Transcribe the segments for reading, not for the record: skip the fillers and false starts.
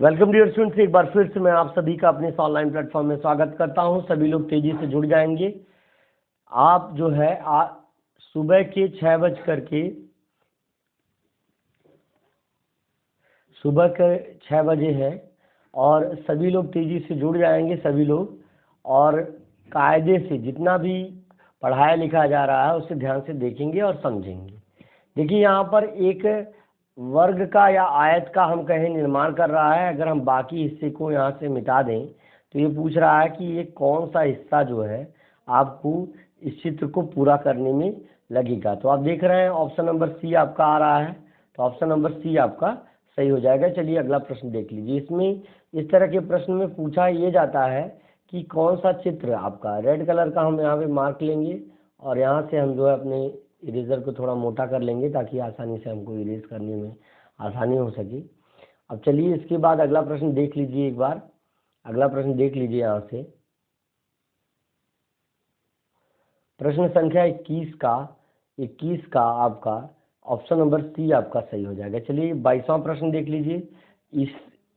Welcome dear students, एक बार फिर से मैं आप सभी का अपने इस ऑनलाइन प्लेटफॉर्म में स्वागत करता हूं। सभी लोग तेजी से जुड़ जाएंगे। आप जो है सुबह के 6 बजे है और सभी लोग तेजी से जुड़ जाएंगे सभी लोग, और कायदे से जितना भी पढ़ाया लिखा जा रहा है उसे ध्यान से देखेंगे और समझेंगे। देखिए, यहाँ पर एक वर्ग का या आयत का हम कहें निर्माण कर रहा है। अगर हम बाकी हिस्से को यहाँ से मिटा दें तो ये पूछ रहा है कि ये कौन सा हिस्सा जो है आपको इस चित्र को पूरा करने में लगेगा। तो आप देख रहे हैं ऑप्शन नंबर सी आपका आ रहा है, तो ऑप्शन नंबर सी आपका सही हो जाएगा। चलिए अगला प्रश्न देख लीजिए। इसमें इस तरह के प्रश्न में पूछा ये जाता है कि कौन सा चित्र आपका, रेड कलर का हम यहाँ पे मार्क लेंगे और यहाँ से हम जो है अपने इरेजर को थोड़ा मोटा कर लेंगे ताकि आसानी से हमको इरेज करने में आसानी हो सके। अब चलिए इसके बाद अगला प्रश्न देख लीजिए। एक बार अगला प्रश्न देख लीजिए। यहाँ से प्रश्न संख्या 21 का आपका ऑप्शन नंबर सी आपका सही हो जाएगा। चलिए 22वां प्रश्न देख लीजिए।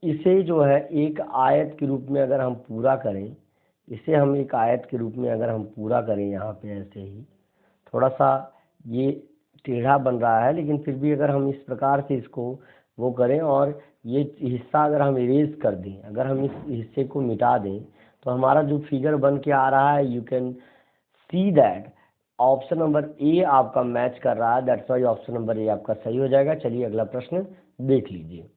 इसे जो है एक आयत के रूप में अगर हम पूरा करें, इसे हम एक आयत के रूप में अगर हम पूरा करें, यहाँ पे ऐसे ही थोड़ा सा ये टेढ़ा बन रहा है, लेकिन फिर भी अगर हम इस प्रकार से इसको वो करें और ये हिस्सा अगर हम इरेज कर दें, अगर हम इस हिस्से को मिटा दें, तो हमारा जो फिगर बन के आ रहा है, you can see that option number A आपका मैच कर रहा है। That's why option number A आपका सही हो जाएगा। चलिए अगला प्रश्न देख लीजिए।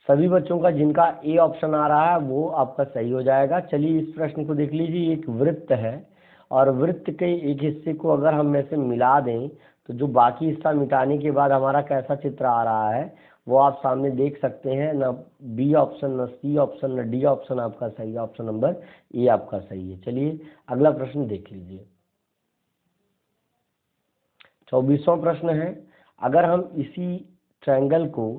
सभी बच्चों का जिनका ए ऑप्शन आ रहा है वो आपका सही हो जाएगा। चलिए इस प्रश्न को देख लीजिए। एक वृत्त है और वृत्त के एक हिस्से को अगर हम ऐसे मिला दें तो जो बाकी हिस्सा मिटाने के बाद हमारा कैसा चित्र आ रहा है वो आप सामने देख सकते हैं। ना बी ऑप्शन, ना सी ऑप्शन, ना डी ऑप्शन आपका सही है। ऑप्शन नंबर ए आपका सही है। चलिए अगला प्रश्न देख लीजिए। 24वां प्रश्न है, अगर हम इसी ट्रायंगल को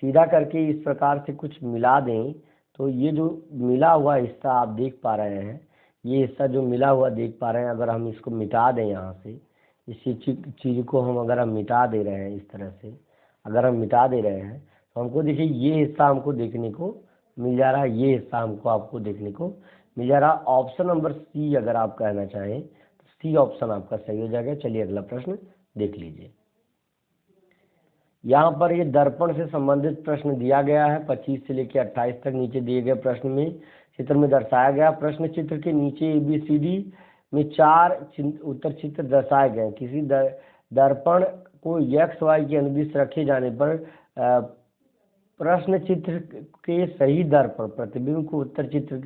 सीधा करके इस प्रकार से कुछ मिला दें तो ये जो मिला हुआ हिस्सा आप देख पा रहे हैं, ये हिस्सा जो मिला हुआ देख पा रहे हैं, अगर हम इसको मिटा दें, यहाँ से इस चीज़ को हम अगर हम मिटा दे रहे हैं, इस तरह से अगर हम मिटा दे रहे हैं तो हमको देखिए ये हिस्सा हमको देखने को मिल जा रहा है, ये हिस्सा हमको आपको देखने को मिल जा रहा है। ऑप्शन नंबर सी अगर आप कहना चाहें तो सी ऑप्शन आपका सही हो जाएगा। चलिए अगला प्रश्न देख लीजिए। यहाँ पर ये दर्पण से संबंधित प्रश्न दिया गया है। 25 से लेकर 28 तक नीचे दिए गए प्रश्न में चित्र में दर्शाया गया। प्रश्न चित्र के नीचे ABCD में 4 उत्तर चित्र दर्शाए गए। किसी दर्पण को XY के अनुदिश रखे जाने पर प्रश्न चित्र के सही दर्पण प्रतिबिंब को उत्तर चित्र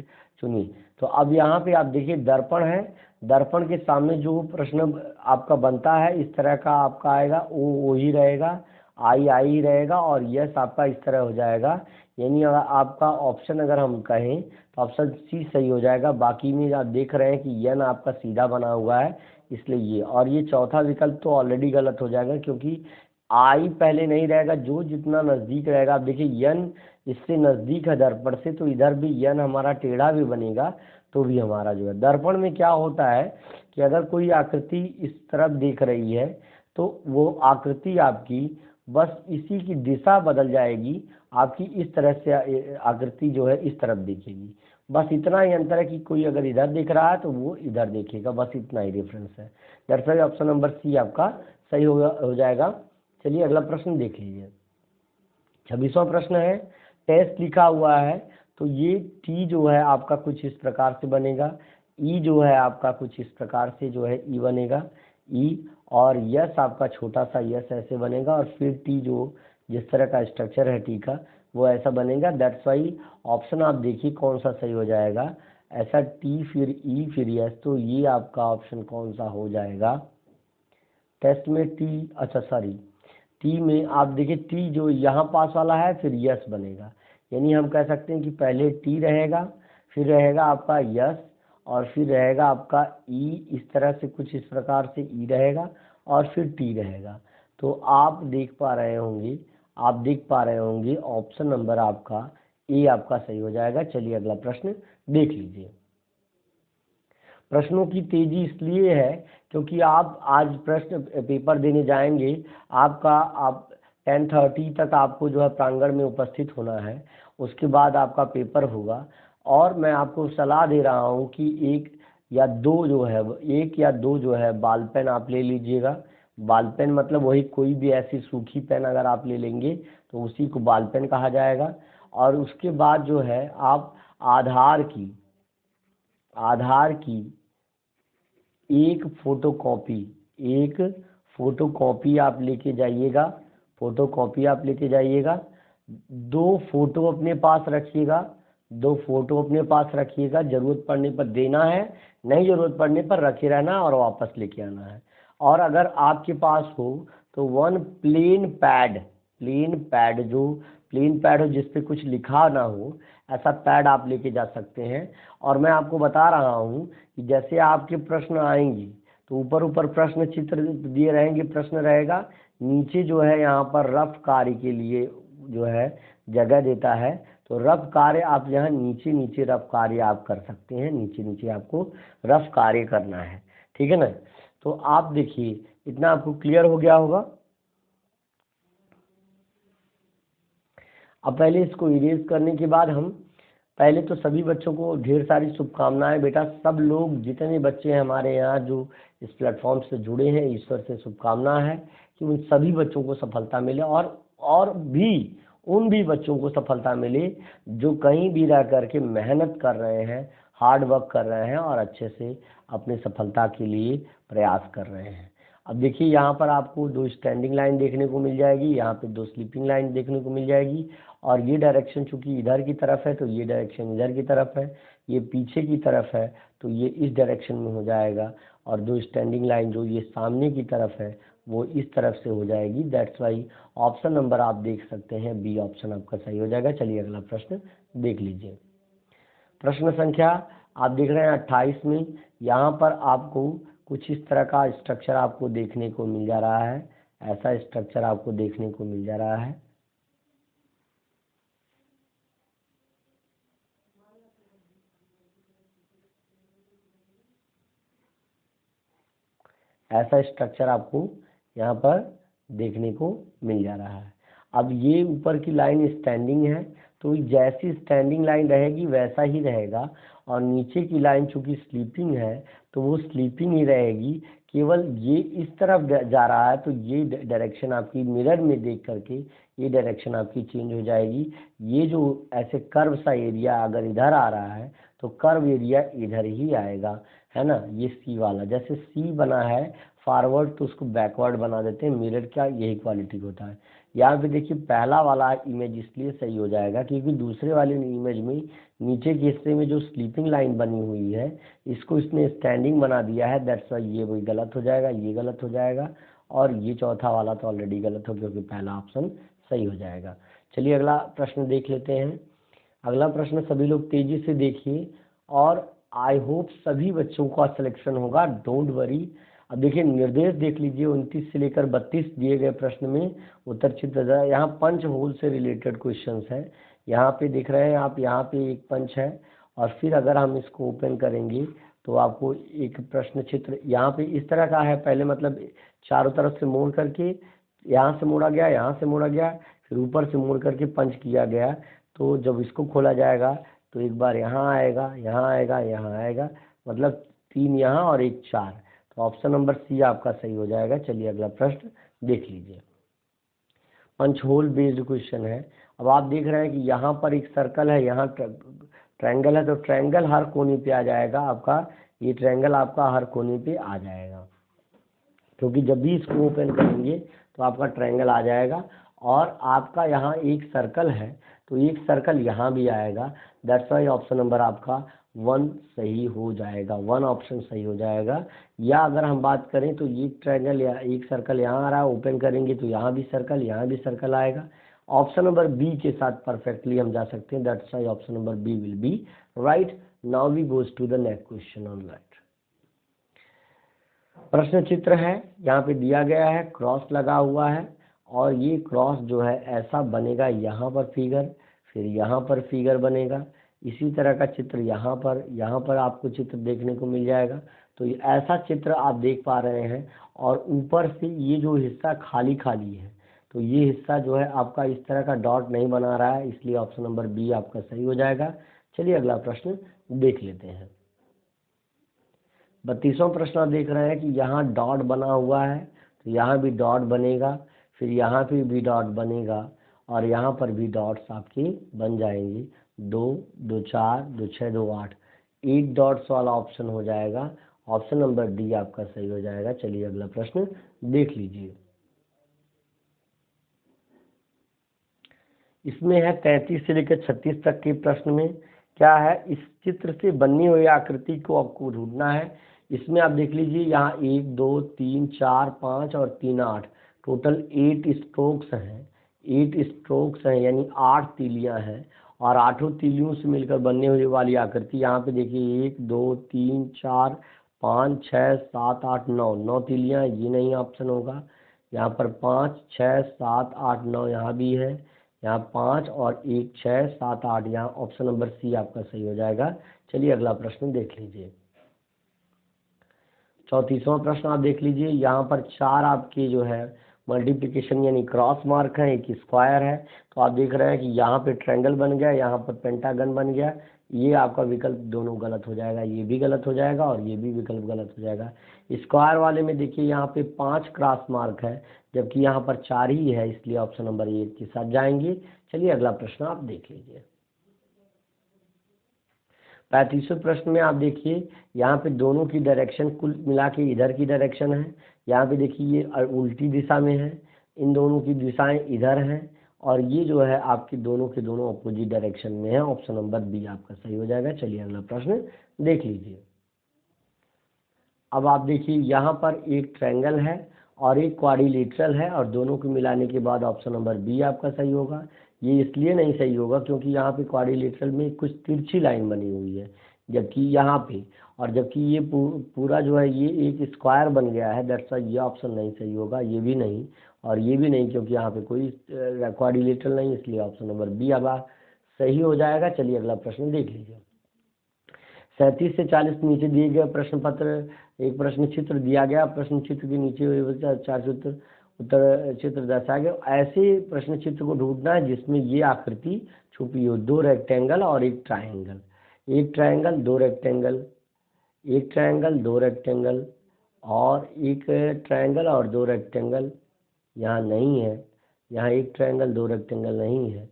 चुनिए। तो अब यहाँ पे आप देखिए दर्पण है, दर्पण के सामने जो प्रश्न आपका बनता है इस तरह का आपका आएगा, ओ ही रहेगा, आई ही रहेगा और यस आपका इस तरह हो जाएगा। यानी अगर आपका ऑप्शन अगर हम कहें तो ऑप्शन सी सही हो जाएगा। बाकी में आप देख रहे हैं कि यन आपका सीधा बना हुआ है इसलिए ये, और ये चौथा विकल्प तो ऑलरेडी गलत हो जाएगा क्योंकि आई पहले नहीं रहेगा। जो जितना नज़दीक रहेगा, आप देखिए यन इससे नज़दीक है दर्पण से, तो इधर भी यन हमारा टेढ़ा भी बनेगा तो भी हमारा जो है। दर्पण में क्या होता है कि अगर कोई आकृति इस तरफ देख रही है तो वो आकृति आपकी बस इसी की दिशा बदल जाएगी, आपकी इस तरह से आकृति जो है इस तरफ दिखेगी। बस इतना ही अंतर है कि कोई अगर इधर देख रहा है तो वो इधर देखेगा, बस इतना ही डिफरेंस है। दरअसल ऑप्शन नंबर सी आपका सही हो जाएगा। चलिए अगला प्रश्न देख लीजिए। 26वां प्रश्न है, टेस्ट लिखा हुआ है तो ये टी जो है आपका कुछ इस प्रकार से बनेगा, ई जो है आपका कुछ इस प्रकार से जो है ई बनेगा, ई, और यस आपका छोटा सा यस ऐसे बनेगा, और फिर टी जो जिस तरह का स्ट्रक्चर है टी का वो ऐसा बनेगा। दैट्स वाई ऑप्शन आप देखिए कौन सा सही हो जाएगा। ऐसा टी फिर ई फिर यस, तो ये आपका ऑप्शन कौन सा हो जाएगा टेस्ट में टी, अच्छा सॉरी टी में आप देखिए टी जो यहाँ पास वाला है फिर यस बनेगा। यानी हम कह सकते हैं कि पहले टी रहेगा, फिर रहेगा आपका यस, और फिर रहेगा आपका ई, इस तरह से कुछ इस प्रकार से ई रहेगा और फिर टी रहेगा। तो आप देख पा रहे होंगे ऑप्शन नंबर आपका ए आपका सही हो जाएगा। चलिए अगला प्रश्न देख लीजिए। प्रश्नों की तेजी इसलिए है क्योंकि आप आज प्रश्न पेपर देने जाएंगे, आप 10:30 तक आपको जो है प्रांगण में उपस्थित होना है। उसके बाद आपका पेपर होगा, और मैं आपको सलाह दे रहा हूँ कि एक या दो जो है बाल पेन आप ले लीजिएगा। बाल पेन मतलब वही कोई भी ऐसी सूखी पेन अगर आप ले लेंगे तो उसी को बाल पेन कहा जाएगा। और उसके बाद जो है आप आधार की एक फोटोकॉपी आप लेके जाइएगा। दो फोटो अपने पास रखिएगा। जरूरत पड़ने पर देना है, नहीं जरूरत पड़ने पर रखे रहना और वापस लेके आना है। और अगर आपके पास हो तो वन प्लेन पैड हो जिस पे कुछ लिखा ना हो, ऐसा पैड आप लेके जा सकते हैं। और मैं आपको बता रहा हूँ कि जैसे आपके प्रश्न आएंगे तो ऊपर प्रश्न चित्र दिए रहेंगे, प्रश्न रहेगा, नीचे जो है यहाँ पर रफ कार्य के लिए जो है जगह देता है। तो रफ कार्य आप यहाँ नीचे रफ कार्य आप कर सकते हैं, नीचे आपको रफ कार्य करना है, ठीक है ना। तो आप देखिए, इतना आपको क्लियर हो गया होगा। अब पहले इसको इरेज करने के बाद हम पहले तो सभी बच्चों को ढेर सारी शुभकामनाएं बेटा। सब लोग जितने बच्चे हैं हमारे यहाँ जो इस प्लेटफॉर्म से जुड़े हैं, ईश्वर से शुभकामना है कि उन सभी बच्चों को सफलता मिले, और भी उन भी बच्चों को सफलता मिले जो कहीं भी रह करके मेहनत कर रहे हैं, हार्ड वर्क कर रहे हैं और अच्छे से अपनी सफलता के लिए प्रयास कर रहे हैं। अब देखिए, यहाँ पर आपको 2 स्टैंडिंग लाइन देखने को मिल जाएगी, यहाँ पे 2 स्लीपिंग लाइन देखने को मिल जाएगी। और ये डायरेक्शन चूंकि इधर की तरफ है तो ये डायरेक्शन इधर की तरफ है, ये पीछे की तरफ है तो ये इस डायरेक्शन में हो जाएगा। और 2 स्टैंडिंग लाइन जो ये सामने की तरफ है वो इस तरफ से हो जाएगी। दैट्स वाई ऑप्शन नंबर आप देख सकते हैं, बी ऑप्शन आपका सही हो जाएगा। चलिए अगला प्रश्न देख लीजिए। प्रश्न संख्या आप देख रहे हैं 28 में। यहाँ पर आपको कुछ इस तरह का स्ट्रक्चर आपको देखने को मिल जा रहा है, ऐसा स्ट्रक्चर आपको देखने को मिल जा रहा है। ऐसा स्ट्रक्चर आपको यहाँ पर देखने को मिल जा रहा है। अब ये ऊपर की लाइन स्टैंडिंग है तो जैसी स्टैंडिंग लाइन रहेगी वैसा ही रहेगा, और नीचे की लाइन चूंकि स्लीपिंग है तो वो स्लीपिंग ही रहेगी। केवल ये इस तरफ जा रहा है तो ये डायरेक्शन आपकी मिरर में देख करके ये डायरेक्शन आपकी चेंज हो जाएगी। ये जो ऐसे कर्व सा एरिया अगर इधर आ रहा है तो कर्व एरिया इधर ही आएगा, है ना। ये सी वाला जैसे सी बना है फॉरवर्ड तो उसको बैकवर्ड बना देते हैं, मिरर का यही क्वालिटी होता है। यहाँ पे देखिए पहला वाला इमेज इसलिए सही हो जाएगा क्योंकि दूसरे वाले इमेज में नीचे के हिस्से में जो स्लीपिंग लाइन बनी हुई है इसको इसने स्टैंडिंग बना दिया है। दैट्स वाई ये वही गलत हो जाएगा, ये गलत हो जाएगा, और ये चौथा वाला तो ऑलरेडी गलत हो क्योंकि पहला ऑप्शन सही हो जाएगा। चलिए अगला प्रश्न देख लेते हैं। अगला प्रश्न सभी लोग तेजी से देखिए, और आई होप सभी बच्चों का सिलेक्शन होगा, डोंट वरी। अब देखिए निर्देश देख लीजिए, 29 से लेकर 32 दिए गए प्रश्न में उत्तर चित्र यहाँ पंच होल से रिलेटेड क्वेश्चंस है। यहाँ पे देख रहे हैं आप, यहाँ पे एक पंच है, और फिर अगर हम इसको ओपन करेंगे तो आपको एक प्रश्न चित्र यहाँ पे इस तरह का है। पहले मतलब चारों तरफ से मोड़ करके यहाँ से मोड़ा गया, यहाँ से मोड़ा गया, फिर ऊपर से मोड़ करके पंच किया गया। तो जब इसको खोला जाएगा तो एक बार यहाँ आएगा, यहाँ आएगा, यहाँ आएगा, मतलब 3 यहाँ और एक 4। तो ऑप्शन नंबर सी आपका सही हो जाएगा। चलिए अगला प्रश्न देख लीजिए। पंच होल बेस्ड क्वेश्चन है। अब आप देख रहे हैं कि यहाँ पर एक सर्कल है, यहाँ ट्रायंगल है, तो ट्रायंगल हर कोने पे आ जाएगा आपका, ये ट्रायंगल आपका हर कोने पे आ जाएगा क्योंकि जब भी इसको ओपन करेंगे तो आपका ट्रायंगल आ जाएगा। और आपका यहाँ एक सर्कल है तो एक सर्कल यहाँ भी आएगा। दैट्स वाई ऑप्शन नंबर आपका 1 सही हो जाएगा, 1 ऑप्शन सही हो जाएगा। या अगर हम बात करें तो ये ट्रायंगल या एक सर्कल यहाँ आ रहा है, ओपन करेंगे तो यहाँ भी सर्कल, यहाँ भी सर्कल आएगा। ऑप्शन नंबर बी के साथ परफेक्टली हम जा सकते हैं। That's why option number B will be right. Now we goes to the next question on right. प्रश्न चित्र है, यहाँ पे दिया गया है, क्रॉस लगा हुआ है, और ये क्रॉस जो है ऐसा बनेगा, यहाँ पर फिगर, फिर यहाँ पर फिगर बनेगा। इसी तरह का चित्र यहाँ पर आपको चित्र देखने को मिल जाएगा। तो ऐसा चित्र आप देख पा रहे हैं, और ऊपर से ये जो हिस्सा खाली खाली है तो ये हिस्सा जो है आपका इस तरह का डॉट नहीं बना रहा है, इसलिए ऑप्शन नंबर बी आपका सही हो जाएगा। चलिए अगला प्रश्न देख लेते हैं। 32वां प्रश्न आप देख रहे हैं कि यहाँ डॉट बना हुआ है, तो यहाँ भी डॉट बनेगा, फिर यहाँ पे भी डॉट बनेगा, और यहाँ पर भी डॉट्स आपके बन जाएंगे। 2 2 4 2 6 2 8, 8 डॉट्स वाला ऑप्शन हो जाएगा। ऑप्शन नंबर डी आपका सही हो जाएगा। चलिए अगला प्रश्न देख लीजिए। इसमें है 33 से लेकर 36 तक के प्रश्न में क्या है, इस चित्र से बनी हुई आकृति को आपको ढूंढना है। इसमें आप देख लीजिए, यहाँ 1 2 3 4 5 और 3 8, टोटल 8 स्ट्रोक्स हैं। 8 स्ट्रोक्स हैं यानी 8 तीलियां हैं, और 8 तीलियों से मिलकर बनने हुई वाली आकृति यहाँ पे देखिए 1 2 3 4 5 6 7 8 9, 9 तीलियां, ये नहीं ऑप्शन होगा। यहाँ पर 5 6 7 8 9 यहाँ भी है, यहाँ 5 और 1 6 7 8, यहाँ ऑप्शन नंबर सी आपका सही हो जाएगा। चलिए अगला प्रश्न देख लीजिए। 34वां प्रश्न आप देख लीजिए। यहाँ पर 4 आपके जो है मल्टीप्लिकेशन यानी क्रॉस मार्क है, एक स्क्वायर है। तो आप देख रहे हैं कि यहाँ पे ट्रायंगल बन गया, यहाँ पर पेंटागन बन गया। ये आपका विकल्प दोनों गलत हो जाएगा, ये भी गलत हो जाएगा और ये भी विकल्प गलत हो जाएगा। स्क्वायर वाले में देखिए यहाँ पे 5 क्रॉस मार्क है, जबकि यहाँ पर 4 ही है, इसलिए ऑप्शन नंबर ए के साथ जाएंगे। चलिए अगला प्रश्न आप देख लीजिए। 35वें प्रश्न में आप देखिए, यहाँ पे दोनों की डायरेक्शन कुल मिला के इधर की डायरेक्शन है। यहाँ पे देखिए ये उल्टी दिशा में है, इन दोनों की दिशाएं इधर हैं, और ये जो है आपके दोनों के दोनों अपोजिट डायरेक्शन में है। ऑप्शन नंबर बी आपका सही हो जाएगा। चलिए अगला प्रश्न देख लीजिए। अब आप देखिए, यहाँ पर एक ट्रायंगल है और एक क्वाड्रिलेटरल है, और दोनों को मिलाने के बाद ऑप्शन नंबर बी आपका सही होगा। ये इसलिए नहीं सही होगा क्योंकि यहाँ पे क्वाड्रिलेटरल में कुछ तिरछी लाइन बनी हुई है, जबकि यहाँ पे, और जबकि ये पूरा जो है ये एक स्क्वायर बन गया है। दैट्स वाई ये ऑप्शन नहीं सही होगा, ये भी नहीं और ये भी नहीं, क्योंकि यहाँ पे कोई क्वाड्रिलेटरल नहीं, इसलिए ऑप्शन नंबर बी अब सही हो जाएगा। चलिए अगला प्रश्न देख लीजिए। 37 से 40 नीचे दिए गए प्रश्न पत्र, एक प्रश्न चित्र दिया गया, प्रश्न चित्र के नीचे 4 चित्र उत्तर चित्र दर्शाया गया। ऐसे प्रश्न चित्र को ढूंढना है जिसमें ये आकृति छुपी हो, 2 रेक्टेंगल और एक ट्रायंगल, एक ट्रायंगल 2 रेक्टेंगल, एक ट्रायंगल 2 रेक्टेंगल, और एक ट्रायंगल और 2 रेक्टेंगल यहाँ नहीं है। यहाँ एक ट्रायंगल 2 रेक्टेंगल नहीं है।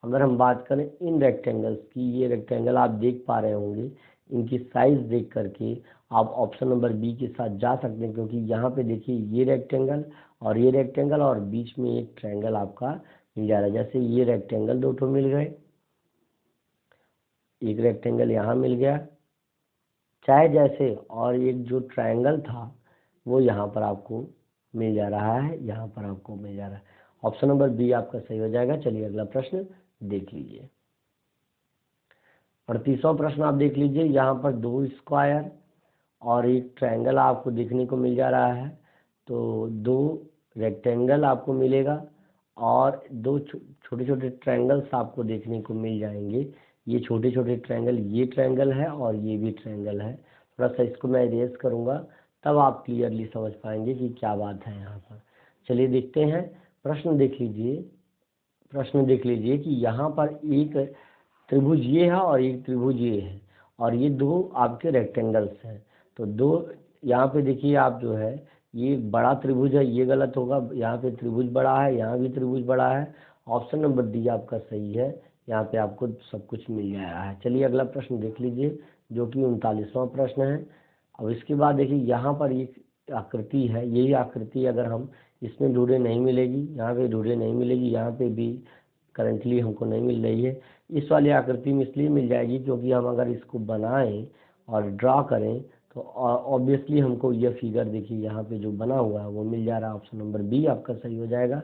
अगर हम बात करें इन रेक्टेंगल्स की, ये रेक्टेंगल आप देख पा रहे होंगे, इनकी साइज देख करके आप ऑप्शन नंबर बी के साथ जा सकते हैं, क्योंकि यहाँ पे देखिए ये रेक्टेंगल और ये रेक्टेंगल और बीच में एक ट्रायंगल आपका मिल जा रहा है। जैसे ये रेक्टेंगल 2 ठो मिल गए, एक रेक्टेंगल यहाँ मिल गया, चाहे जैसे, और एक जो ट्रायंगल था वो यहाँ पर आपको मिल जा रहा है, यहाँ पर आपको मिल जा रहा है। ऑप्शन नंबर बी आपका सही हो जाएगा। चलिए अगला प्रश्न देख लीजिए। 38वां प्रश्न आप देख लीजिए। यहाँ पर 2 स्क्वायर और एक ट्रायंगल आपको देखने को मिल जा रहा है, तो 2 रेक्टेंगल आपको मिलेगा और 2 छोटे छोटे ट्रायंगल्स आपको देखने को मिल जाएंगे। ये छोटे छोटे ट्रायंगल, ये ट्रायंगल है और ये भी ट्रायंगल है। थोड़ा सा इसको मैं इरेज करूँगा, तब आप क्लियरली समझ पाएंगे कि क्या बात है यहाँ पर। चलिए देखते हैं, प्रश्न देख लीजिए। प्रश्न देख लीजिए कि यहाँ पर एक त्रिभुज ये है और एक त्रिभुज ये है, और ये 2 आपके रेक्टेंगल्स हैं। तो 2 यहाँ पे देखिए, आप जो है ये बड़ा त्रिभुज है, ये गलत होगा। यहाँ पे त्रिभुज बड़ा है, यहाँ भी त्रिभुज बड़ा है। ऑप्शन नंबर डी आपका सही है, यहाँ पे आपको सब कुछ मिल जा रहा है। चलिए अगला प्रश्न देख लीजिए, जो कि 39वां प्रश्न है। अब इसके बाद देखिए, यहाँ पर एक आकृति है, यही आकृति अगर हम इसमें ढूंढे नहीं मिलेगी, यहाँ पे ढूंढे नहीं मिलेगी, यहाँ पे भी करंटली हमको नहीं मिल रही है। इस वाली आकृति में इसलिए मिल जाएगी क्योंकि हम अगर इसको बनाएं और ड्रा करें तो ऑब्वियसली हमको ये फिगर देखिए यहाँ पे जो बना हुआ है वो मिल जा रहा है। ऑप्शन नंबर बी आपका सही हो जाएगा।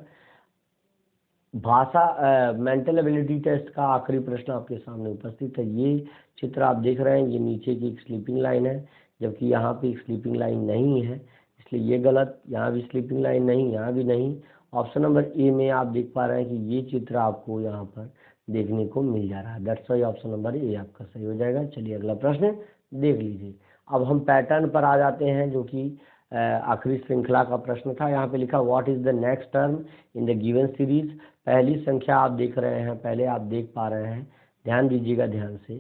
भाषा मेंटल एबिलिटी टेस्ट का आखिरी प्रश्न आपके सामने उपस्थित है। ये चित्र आप देख रहे हैं, ये नीचे की एक स्लीपिंग लाइन है, जबकि यहाँ पे एक स्लीपिंग लाइन नहीं है, इसलिए ये गलत। यहाँ भी स्लीपिंग लाइन नहीं, यहाँ भी नहीं। ऑप्शन नंबर ए में आप देख पा रहे हैं कि ये चित्र आपको यहाँ पर देखने को मिल जा रहा है। That's why option number A आपका सही हो जाएगा। चलिए अगला प्रश्न देख लीजिए। अब हम पैटर्न पर आ जाते हैं, जो कि आखिरी श्रृंखला का प्रश्न था। यहाँ पे लिखा what is the next term in the given series. पहली संख्या आप देख रहे हैं, पहले आप देख पा रहे हैं, ध्यान दीजिएगा ध्यान से।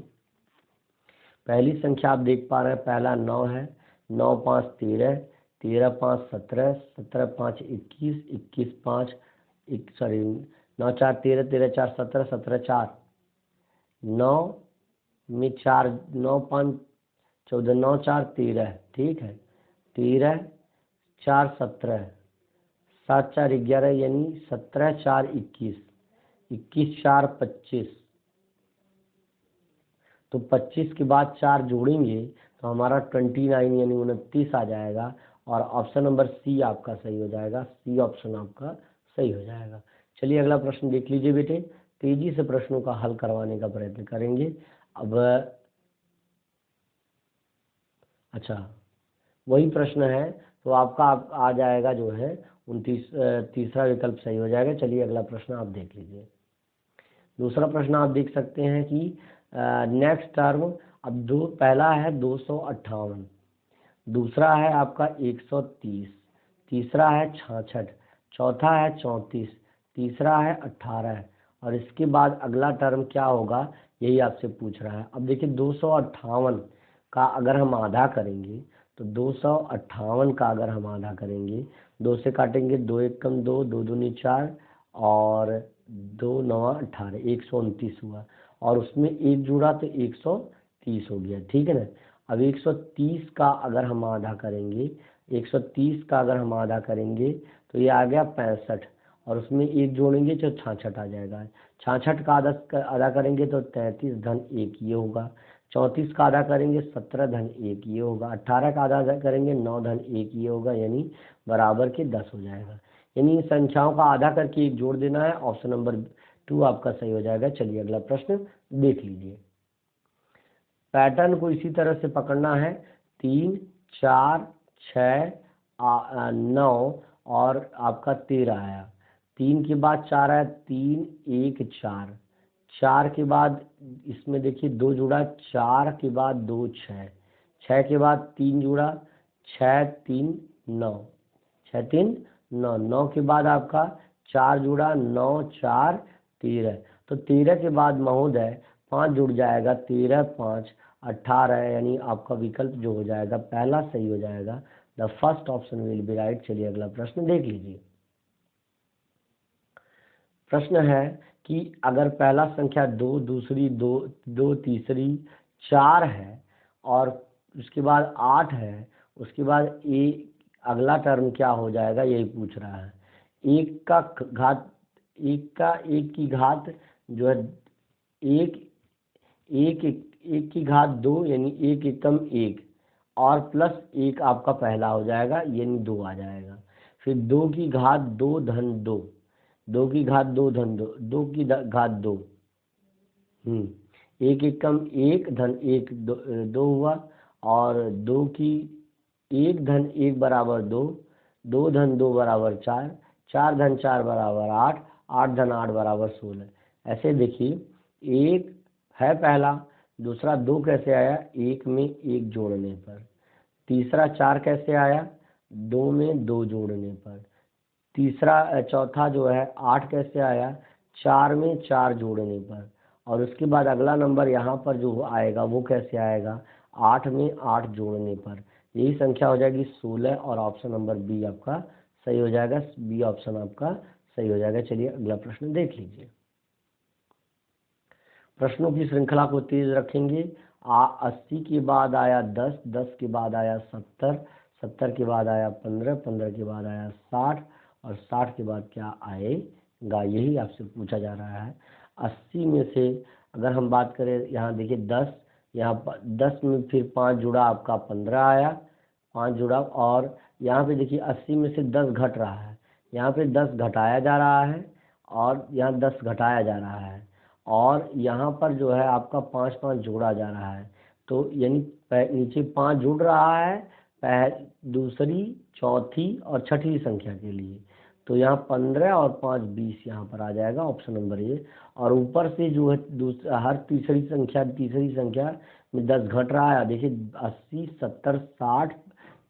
पहली संख्या आप देख पा रहे हैं, पहला 9 है, 9 5 13, 13 5 17, 17 5 21, 21 5 सॉरी 9 4 13, 13 4 17, 17 4 9 में 4, 9 5 14, 9 4 13, ठीक है, 13 4 17, 7 4 11 यानी 17 4 21, 21 4 25। तो 25 के बाद 4 जोड़ेंगे तो हमारा 29 यानी 29 आ जाएगा और ऑप्शन नंबर सी आपका सही हो जाएगा। सी ऑप्शन आपका सही हो जाएगा। चलिए अगला प्रश्न देख लीजिए बेटे, तेजी से प्रश्नों का हल करवाने का प्रयत्न करेंगे। अब अच्छा वही प्रश्न है तो आपका आ जाएगा जो है 29, तीसरा विकल्प सही हो जाएगा। चलिए अगला प्रश्न आप देख लीजिए। दूसरा प्रश्न आप देख सकते हैं कि नेक्स्ट टर्म, अब पहला है 258, दूसरा है आपका 130, तीसरा है 66, चौथा है 34, तीसरा है 18 और इसके बाद अगला टर्म क्या होगा यही आपसे पूछ रहा है। अब देखिए 258 का अगर हम आधा करेंगे तो 258 का अगर हम आधा करेंगे, 2 से काटेंगे, 2 1 कम 2, 2 दूनी 4 और 2 9 18, 129 हुआ और उसमें एक जुड़ा तो 130 हो गया, ठीक है ना। अब 130 का अगर हम आधा करेंगे, 130 का अगर हम आधा करेंगे तो ये आ गया 65 और उसमें एक जोड़ेंगे तो 66 आ जाएगा। 66 का आधा करेंगे तो 33 धन 1 ये होगा। 34 का आधा करेंगे 17 धन 1 ये होगा। 18 का आधा करेंगे 9 धन 1 ये होगा, यानी बराबर के 10 हो जाएगा। यानी इन संख्याओं का आधा करके एक जोड़ देना है। ऑप्शन नंबर 2 आपका सही हो जाएगा। चलिए अगला प्रश्न देख लीजिए। पैटर्न को इसी तरह से पकड़ना है। 3 4 6 9 और आपका 13 आया, 3 के बाद 4 आया, 3 1 4, 4 के बाद इसमें देखिए 2 जुड़ा, 4 के बाद 2 6, 6 के बाद 3 जुड़ा, 6 3 9, 6 3 9, 9 के बाद आपका 4 जुड़ा, 9 4 13। तो 13 के बाद महोदय 5 जुड़ जाएगा, 13 5 18 यानी आपका विकल्प जो हो जाएगा पहला सही हो जाएगा। The first option will be right. चलिए अगला प्रश्न देख लीजिए। प्रश्न है कि अगर पहला संख्या 2, दूसरी 2, 2 तीसरी 4 है और उसके बाद 8 है, उसके बाद अगला टर्म क्या हो जाएगा यही पूछ रहा है। एक की घात जो है एक की घात 2 यानी 1 एकम 1 और प्लस 1 आपका पहला हो जाएगा यानी 2 आ जाएगा। फिर 2 की घात 2 धन 2, 2 की घात 2 धन 2, 2 की घात 2, 1 एकम 1 धन 1 2 हुआ और 2 की 1 धन 1 बराबर 2, 2 धन 2 बराबर 4, 4 धन 4 बराबर 8, 8 धन 8 बराबर 16। ऐसे देखिए एक है पहला, दूसरा 2 कैसे आया, 1 में 1 जोड़ने पर, तीसरा 4 कैसे आया, 2 में 2 जोड़ने पर, तीसरा चौथा जो है 8 कैसे आया, 4 में 4 जोड़ने पर, और उसके बाद अगला नंबर यहाँ पर जो आएगा वो कैसे आएगा, 8 में 8 जोड़ने पर। यही संख्या हो जाएगी 16 और ऑप्शन नंबर बी आपका सही हो जाएगा। बी ऑप्शन आपका सही हो जाएगा। चलिए अगला प्रश्न देख लीजिए। प्रश्नों की श्रृंखला को तेज रखेंगे। 80 के बाद आया 10, 10 के बाद आया 70, 70 के बाद आया 15, 15 के बाद आया 60 और 60 के बाद क्या आएगा यही आपसे पूछा जा रहा है। 80 में से अगर हम बात करें, यहाँ देखिए 10, यहाँ 10 में फिर 5 जुड़ा आपका 15 आया, 5 जुड़ा और यहाँ पे देखिए 80 में से 10 घट रहा है, यहाँ पे 10 घटाया जा रहा है और यहाँ 10 घटाया जा रहा है और यहाँ पर जो है आपका 5 5 जोड़ा जा रहा है। तो यानी नीचे 5 जुड़ रहा है दूसरी, चौथी और छठी संख्या के लिए। तो यहाँ 15 और 5 20 यहाँ पर आ जाएगा ऑप्शन नंबर ए। और ऊपर से जो है हर तीसरी संख्या में 10 घट रहा है। देखिए 80 70 60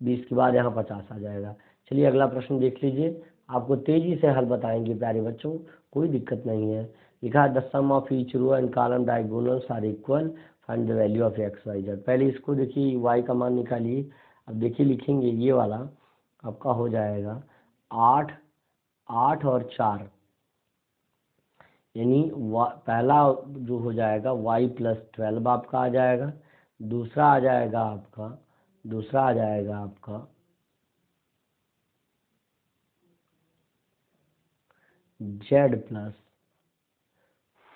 20 के बाद यहाँ 50 आ जाएगा। चलिए अगला प्रश्न देख लीजिए, आपको तेजी से हल बताएंगे प्यारे बच्चों, कोई दिक्कत नहीं है। लिखा है the sum of each row and column diagonals are equal, find the value of x y z. पहले इसको देखिए, वाई का मान निकालिए। अब देखिए लिखेंगे ये वाला आपका हो जाएगा 8 8 और 4, यानी पहला जो हो जाएगा y प्लस 12 आपका आ जाएगा। दूसरा आ जाएगा आपका z प्लस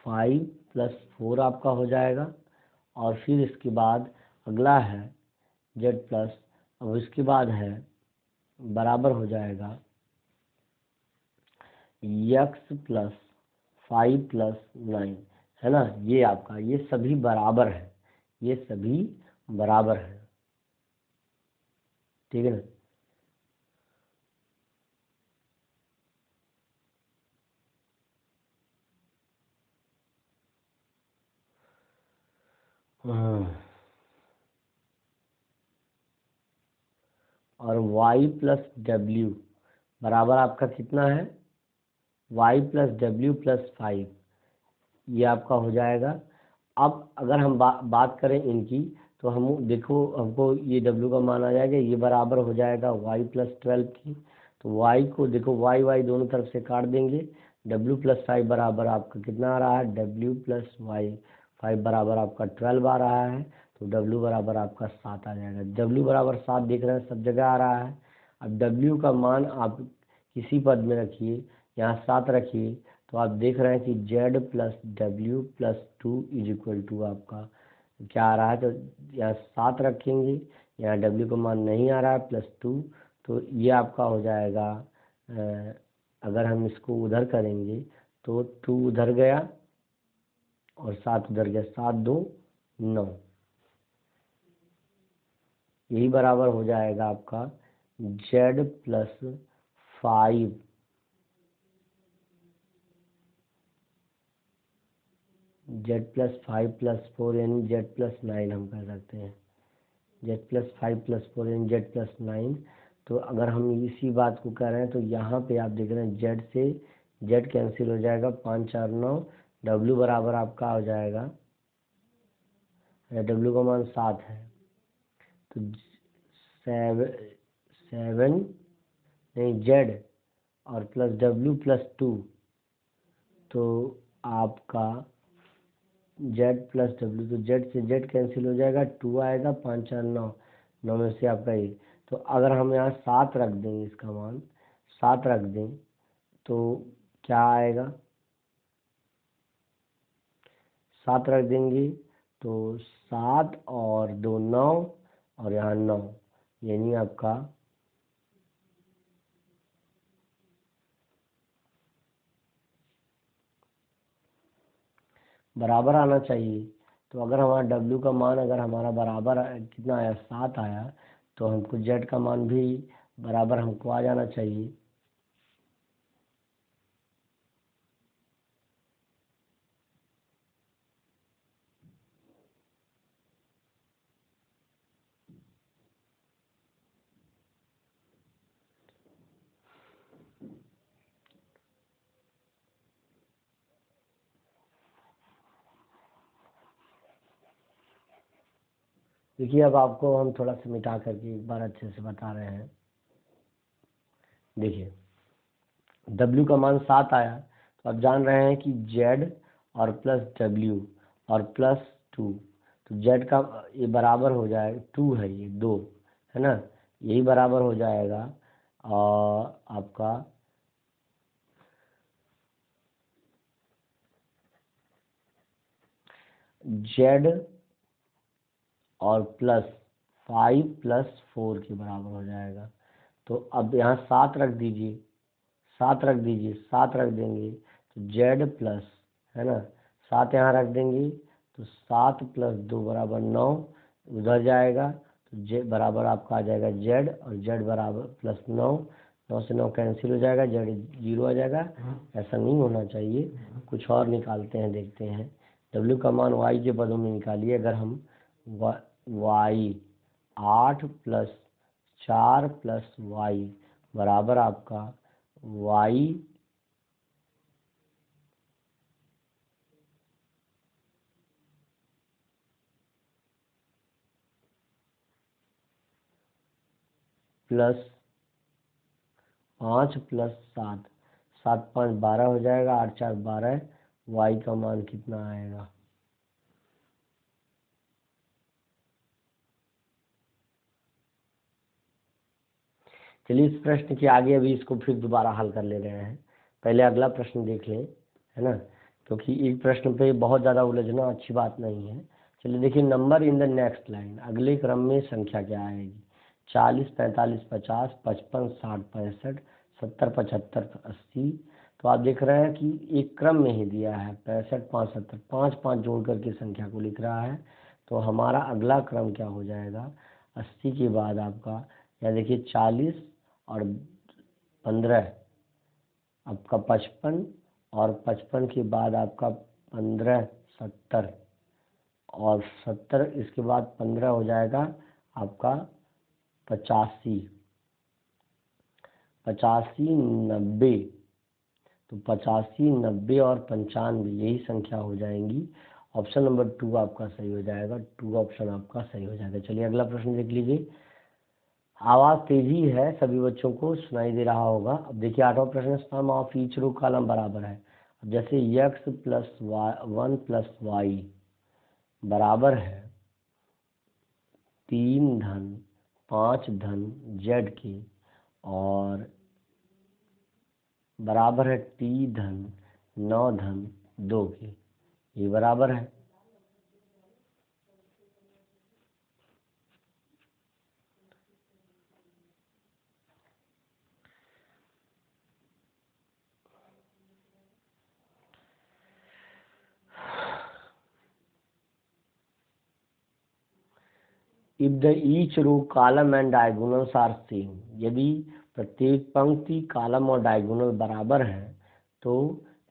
5 प्लस 4 आपका हो जाएगा। और फिर इसके बाद अगला है z प्लस, अब इसके बाद है बराबर हो जाएगा x प्लस 5 प्लस 9, है ना। ये आपका, ये सभी बराबर है, ये सभी बराबर है, ठीक है ना। और y प्लस डब्ल्यू बराबर आपका कितना है, y प्लस डब्ल्यू प्लस 5, ये आपका हो जाएगा। अब अगर हम बात करें इनकी, तो हम देखो हमको ये w का मान आ जाएगा, ये बराबर हो जाएगा y प्लस 12 की। तो y को देखो, y दोनों तरफ से काट देंगे। w प्लस 5 बराबर आपका कितना आ रहा है, w प्लस वाई 5 बराबर आपका 12 आ रहा है। तो w बराबर आपका 7 आ जाएगा। w बराबर 7 देख रहे हैं, सब जगह आ रहा है। अब w का मान आप किसी पद में रखिए, यहाँ 7 रखिए, तो आप देख रहे हैं कि z प्लस डब्ल्यू प्लस 2 इज इक्वल टू आपका क्या आ रहा है। तो यहाँ 7 रखेंगे, यहाँ w का मान नहीं आ रहा है प्लस 2, तो ये आपका हो जाएगा। अगर हम इसको उधर करेंगे तो 2 उधर गया और 7 उधर गया, 7 2 9, यही बराबर हो जाएगा आपका z plus 5 z plus 5 plus 4 यानी z प्लस 9 हम कह सकते हैं। z प्लस 5 प्लस 4 यानी z प्लस 9। तो अगर हम इसी बात को कह रहे हैं तो यहाँ पे आप देख रहे हैं z से z कैंसिल हो जाएगा, 5 4 9, w बराबर आपका हो जाएगा, w का मान 7 है, तो 7 नहीं z और प्लस w प्लस 2, तो आपका z प्लस डब्ल्यू, तो z से z कैंसिल हो जाएगा, 2 आएगा, 5 4 9, 9 में से आपका 1। तो अगर हम यहाँ 7 रख दें, इसका मान 7 रख दें तो क्या आएगा, 7 रख देंगे तो 7 और 2 9, और यहाँ 9, यानी आपका बराबर आना चाहिए। तो अगर हमारा w का मान अगर हमारा बराबर कितना आया, 7 आया, तो हमको z का मान भी बराबर हमको आ जाना चाहिए। देखिए अब आपको हम थोड़ा सा मिटा करके एक बार अच्छे से बता रहे हैं। देखिए w का मान 7 आया, तो आप जान रहे हैं कि z और प्लस w और प्लस 2, तो z का ये बराबर हो जाएगा 2 है, ये 2 है ना, यही बराबर हो जाएगा और आपका z और प्लस 5 प्लस 4 के बराबर हो जाएगा। तो अब यहाँ 7 रख दीजिए, 7 रख दीजिए, 7 रख देंगे तो z प्लस, है ना, 7 यहाँ रख देंगे तो 7 प्लस 2 बराबर 9, उधर जाएगा तो z बराबर आपका आ जाएगा z, और z बराबर प्लस 9, 9 से 9 कैंसिल हो जाएगा, z 0 आ जाएगा। ऐसा नहीं होना चाहिए, कुछ और निकालते हैं, देखते हैं। w का मान y के पदों में निकालिए। अगर हम y 8 प्लस 4 प्लस वाई बराबर आपका वाई प्लस 5 प्लस 7, 7 5 12 हो जाएगा, 8 4 12, वाई का मान कितना आएगा? चलिए इस प्रश्न के आगे अभी इसको फिर दोबारा हल कर ले रहे हैं। पहले अगला प्रश्न देख लें, है ना, क्योंकि एक प्रश्न पे बहुत ज़्यादा उलझना अच्छी बात नहीं है। चलिए देखिए, number in the next line, अगले क्रम में संख्या क्या आएगी? 40 45 50 55 60 65 70 75 80। तो आप देख रहे हैं कि एक क्रम में ही दिया है, 65 5 70, 5 5 जोड़ करके संख्या को लिख रहा है। तो हमारा अगला क्रम क्या हो जाएगा? 80 के बाद आपका, या देखिए 40 और 15 आपका 55, और 55 के बाद आपका 15 70, और 70 इसके बाद 15 हो जाएगा आपका 85, 85 90। तो 85 90 और 95 यही संख्या हो जाएंगी। ऑप्शन नंबर 2 आपका सही हो जाएगा, 2 ऑप्शन आपका सही हो जाएगा। चलिए अगला प्रश्न देख लीजिए। आवाज तेजी है, सभी बच्चों को सुनाई दे रहा होगा। अब देखिए 8वां प्रश्न, sum of each row column बराबर है। अब जैसे x plus y 1 plus y बराबर है 3 धन 5 धन z के, और बराबर है t धन 9 धन 2 के, ये बराबर है। If the each row column and diagonals are same, यदि प्रत्येक पंक्ति कॉलम और डायगोनल बराबर है तो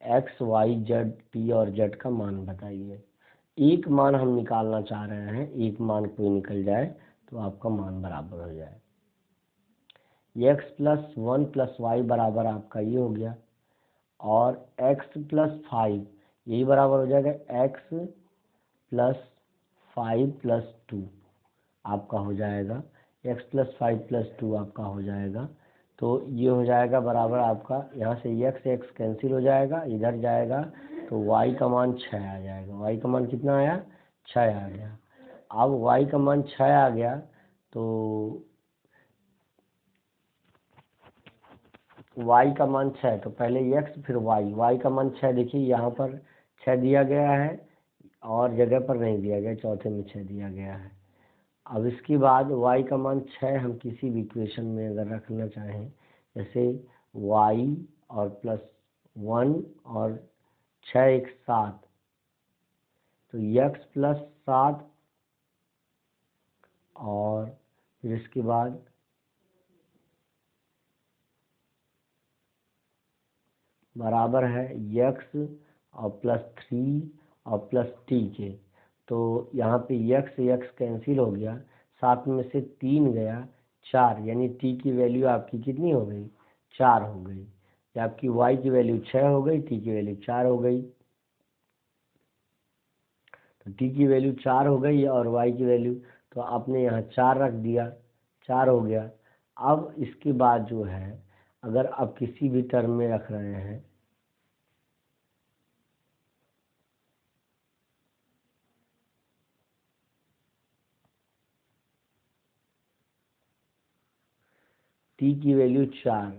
x y z t और z का मान बताइए। एक मान हम निकालना चाह रहे हैं, एक मान कोई निकल जाए तो आपका मान बराबर हो जाए। x प्लस 1 प्लस वाई बराबर आपका ये हो गया, और x प्लस 5 यही बराबर हो जाएगा x प्लस 5 प्लस 2 आपका हो जाएगा, x प्लस 5 प्लस 2 आपका हो जाएगा। तो ये हो जाएगा बराबर आपका, यहाँ से x कैंसिल हो जाएगा, इधर जाएगा तो y का मान 6 आ जाएगा। y का मान कितना आया? 6 आ गया। अब y का मान 6 आ गया तो y का मान 6, तो पहले x फिर y का मान 6। देखिए यहाँ पर 6 दिया गया है और जगह पर नहीं दिया गया, चौथे में 6 दिया गया है। अब इसके बाद y का मान 6 हम किसी भी इक्वेशन में अगर रखना चाहें, जैसे y और प्लस 1 और 6 एक 7, तो x प्लस 7 और फिर इसके बाद बराबर है x और प्लस 3 और प्लस t के। तो यहाँ पे x कैंसिल हो गया, 7 में से 3 गया 4, यानी t की वैल्यू आपकी कितनी हो गई? 4 हो गई। या आपकी y की वैल्यू 6 हो गई, t की वैल्यू 4 हो गई। तो t की वैल्यू 4 हो गई और y की वैल्यू, तो आपने यहाँ 4 रख दिया, 4 हो गया। अब इसके बाद जो है, अगर आप किसी भी टर्म में रख रहे हैं, t की वैल्यू 4,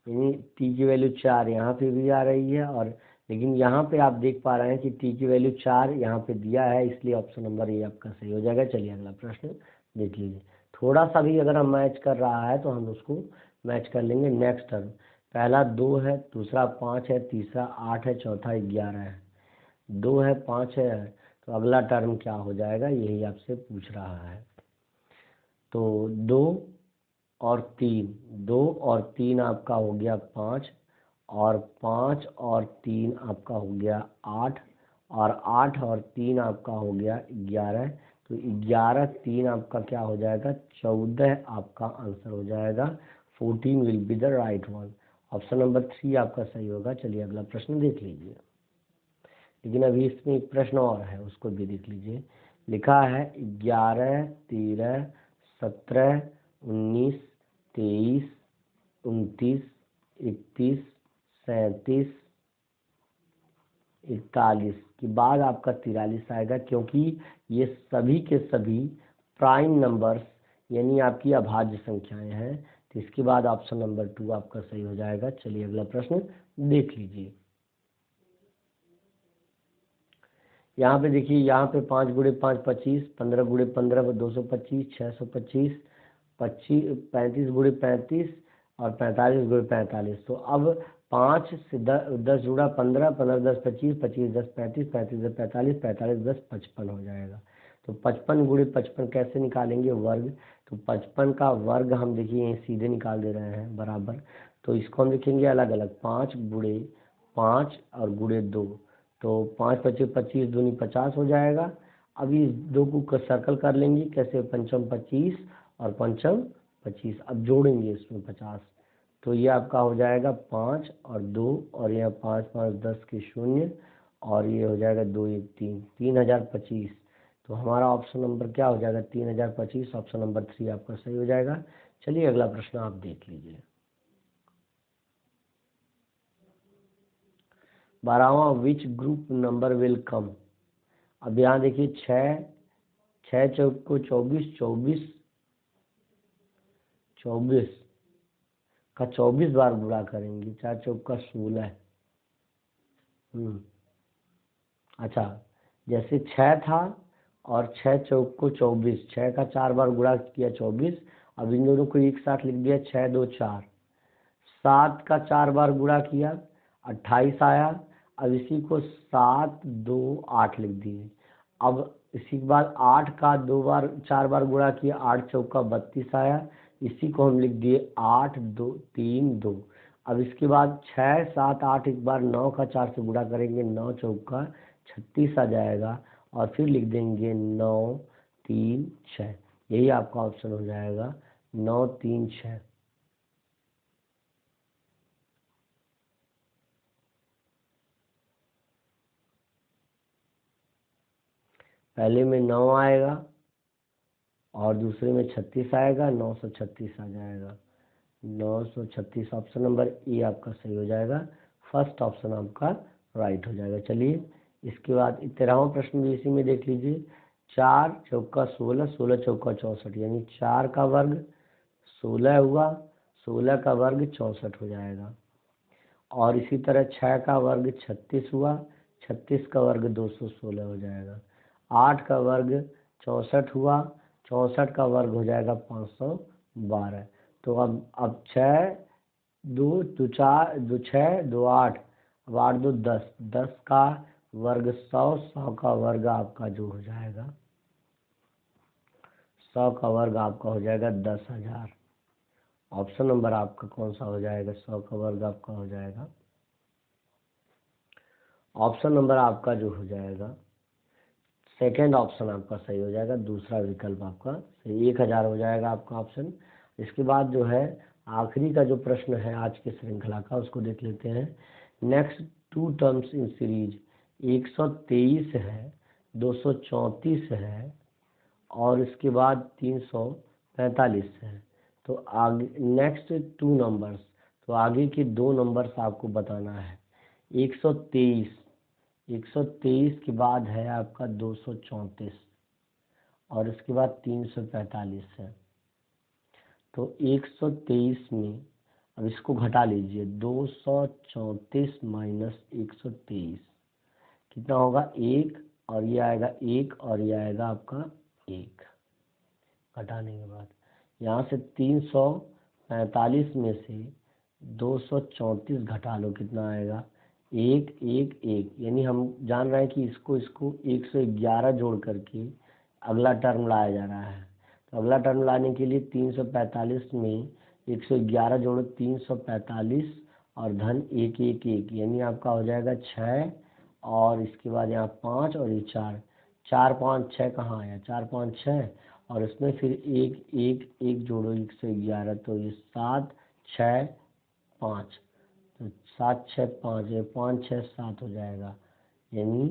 यानी t की वैल्यू 4 यहाँ पे भी आ रही है, और लेकिन यहाँ पे आप देख पा रहे हैं कि t की वैल्यू 4 यहाँ पे दिया है, इसलिए ऑप्शन नंबर ए आपका सही हो जाएगा। चलिए अगला प्रश्न देख लीजिए। थोड़ा सा भी अगर हम मैच कर रहा है तो हम उसको मैच कर लेंगे। नेक्स्ट टर्म, पहला 2 है, दूसरा 5 है, तीसरा 8 है, चौथा 11 है। 2 है 5 है, तो अगला टर्म क्या हो जाएगा, यही आपसे पूछ रहा है। तो 2 और 3, 2 और 3 आपका हो गया 5, और 5 और 3 आपका हो गया 8, और 8 और 3 आपका हो गया 11। तो 11 3 आपका क्या हो जाएगा, 14 आपका आंसर हो जाएगा। 14 will be the right one. Option number 3 आपका सही होगा। चलिए अगला प्रश्न देख लीजिए। लेकिन अभी इसमें एक प्रश्न और है, उसको भी देख लीजिए। लिखा है 11 13 17 19 23 29 31 37 41 के बाद आपका 43 आएगा, क्योंकि ये सभी के सभी प्राइम नंबर्स यानी आपकी अभाज्य संख्याएं हैं। तो इसके बाद ऑप्शन नंबर 2 आपका सही हो जाएगा। चलिए अगला प्रश्न देख लीजिए। यहाँ पे देखिए, यहाँ पे 5 गुणे 5 25, 15 गुणे 15 225, 625, 35 गुणे 35 और 45 गुणे 45। तो अब 5 से 10 जुड़ा 15, 15 10 25, 25 10 35, 35 10 45, 45 10 55 हो जाएगा। तो 55 गुणे 55 कैसे निकालेंगे, वर्ग। तो 55 का वर्ग हम देखिए यहीं सीधे निकाल दे रहे हैं बराबर। तो इसको हम लिखेंगे अलग अलग, 5 गुणे 5 और गुणे 2। तो 5 25 25 दूनी 50 हो जाएगा। अभी इस 2 को सर्कल कर लेंगे, कैसे, पंचम 25 और पंचम 25। अब जोड़ेंगे इसमें 50, तो ये आपका हो जाएगा 5 और 2 और यह 5 5 10 के 0 और ये हो जाएगा 2 1 3, 3025। तो हमारा ऑप्शन नंबर क्या हो जाएगा, 3025। ऑप्शन नंबर 3 आपका सही हो जाएगा। चलिए अगला प्रश्न आप देख लीजिए। 12वां, which group number will come. अब यहाँ देखिए 6 चौक को 24, 24 का 24 बार गुणा करेंगे, 4 चौक का 16। अच्छा, जैसे 6 था और 6 चौक को 24, 6 का 4 बार गुणा किया 24। अब इन दोनों को एक साथ लिख दिया, 6 2 4। 7 का 4 बार गुणा किया 28 आया। अब इसी को 7 2 8 लिख दिए। अब इसी के बाद 8 का 4 बार गुणा किया, 8 चौका 32 आया। इसी को हम लिख दिए 8 2 3 2। अब इसके बाद 6 7 8 एक बार 9 का 4 से गुणा करेंगे, 9 चौका 36 आ जाएगा। और फिर लिख देंगे 9 3 6। यही आपका ऑप्शन हो जाएगा, 9 3 6। पहले में 9 आएगा और दूसरे में 36 आएगा, 936 आ जाएगा। 936 ऑप्शन नंबर ए आपका सही हो जाएगा। फर्स्ट ऑप्शन आपका राइट हो जाएगा। चलिए इसके बाद 13वां प्रश्न भी इसी में देख लीजिए। 4 चौका 16, 16 चौका 64, यानी 4 का वर्ग 16 हुआ, 16 का वर्ग 64 हो जाएगा। और इसी तरह 6 का वर्ग 36 हुआ, 36 का वर्ग 216 हो जाएगा। 8 का वर्ग 64 हुआ, 64 का वर्ग हो जाएगा 512। तो अब 6 2 2 4 2 6 2 8, अब 8 2 10, 10 का वर्ग 100, 100 का वर्ग आपका जो हो जाएगा, 100 का वर्ग आपका हो जाएगा 10,000। ऑप्शन नंबर आपका कौन सा हो जाएगा, 100 का वर्ग आपका हो जाएगा, ऑप्शन नंबर आपका जो हो जाएगा सेकेंड ऑप्शन आपका सही हो जाएगा। दूसरा विकल्प आपका सही, 1000 हो जाएगा आपका ऑप्शन। इसके बाद जो है आखिरी का जो प्रश्न है आज की श्रृंखला का, उसको देख लेते हैं। नेक्स्ट 2 टर्म्स इन सीरीज 123 है, 234 है और इसके बाद 345 है। तो आगे नेक्स्ट 2 नंबर्स, तो आगे के 2 नंबर्स आपको बताना है। 123 के बाद है आपका 234 और इसके बाद 345 है। तो 123 में अब इसको घटा लीजिए, 234 माइनस 123 कितना होगा, 1 और ये आएगा 1 और ये आएगा आपका 1। घटाने के बाद यहाँ से 345 में से 234 घटा लो, कितना आएगा, 1 1 1। यानी हम जान रहे हैं कि इसको 111 जोड़ करके अगला टर्म लाया जा रहा है। तो अगला टर्म लाने के लिए 345 में 111 जोड़ो, 345 और धन 1 1 1, यानी आपका हो जाएगा 6 और इसके बाद यहाँ 5 और ये 4, 4 5 6 कहाँ आया, 4 5 6 और इसमें फिर एक एक एक जोड़ो 111, तो ये 7 6 5, तो 7 6 5, ये 5 6 7 हो जाएगा, यानी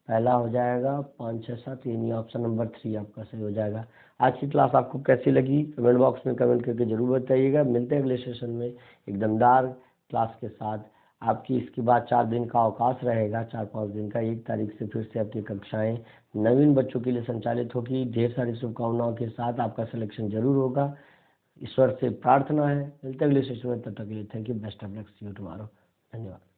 पहला हो जाएगा 5 6 7, यानी ऑप्शन नंबर 3 आपका सही हो जाएगा। आज की क्लास आपको कैसी लगी कमेंट बॉक्स में कमेंट करके जरूर बताइएगा। मिलते हैं अगले सेशन में एक दमदार क्लास के साथ। आपकी इसके बाद 4 दिन का अवकाश रहेगा, 4 5 दिन का। 1 तारीख से फिर से आपकी कक्षाएं नवीन बच्चों के लिए संचालित होगी। ढेर सारी शुभकामनाओं के साथ आपका सिलेक्शन जरूर होगा, ईश्वर से प्रार्थना है। मिलते हैं अगले सेशन में, तब तक के लिए thank you, best of luck, see you tomorrow. धन्यवाद।